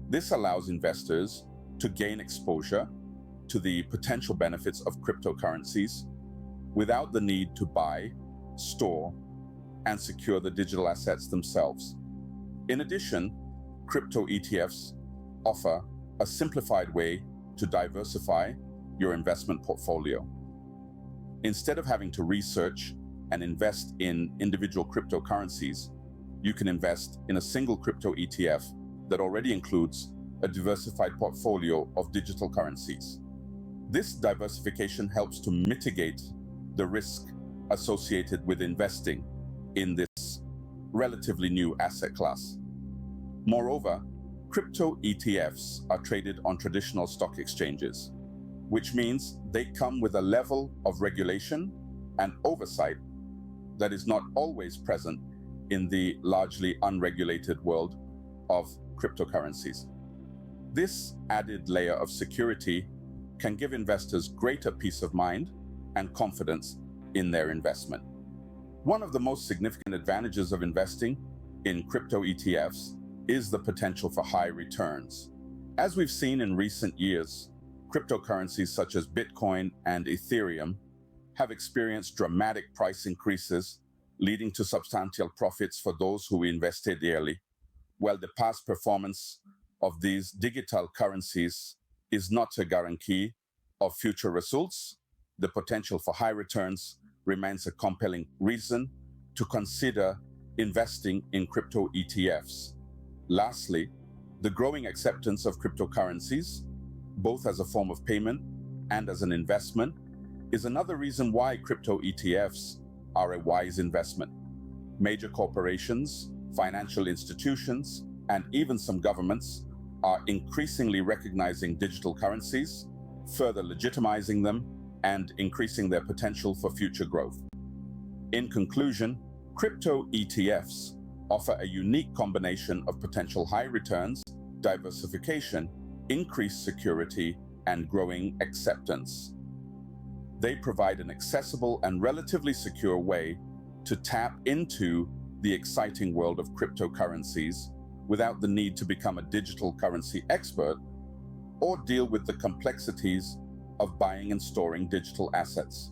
This allows investors to gain exposure to the potential benefits of cryptocurrencies without the need to buy, store, and secure the digital assets themselves. In addition, crypto ETFs offer a simplified way to diversify your investment portfolio. Instead of having to research and invest in individual cryptocurrencies, you can invest in a single crypto ETF that already includes a diversified portfolio of digital currencies. This diversification helps to mitigate the risk associated with investing in this relatively new asset class. Moreover, crypto ETFs are traded on traditional stock exchanges, which means they come with a level of regulation and oversight that is not always present in the largely unregulated world of cryptocurrencies. This added layer of security can give investors greater peace of mind and confidence in their investment. One of the most significant advantages of investing in crypto ETFs is the potential for high returns. As we've seen in recent years, cryptocurrencies such as Bitcoin and Ethereum have experienced dramatic price increases, leading to substantial profits for those who invested early. While the past performance of these digital currencies is not a guarantee of future results, the potential for high returns remains a compelling reason to consider investing in crypto ETFs. Lastly, the growing acceptance of cryptocurrencies, both as a form of payment and as an investment, is another reason why crypto ETFs are a wise investment. Major corporations, financial institutions, and even some governments are increasingly recognizing digital currencies, further legitimizing them, and increasing their potential for future growth. In conclusion, crypto ETFs offer a unique combination of potential high returns, diversification, increased security, and growing acceptance. They provide an accessible and relatively secure way to tap into the exciting world of cryptocurrencies without the need to become a digital currency expert or deal with the complexities of buying and storing digital assets.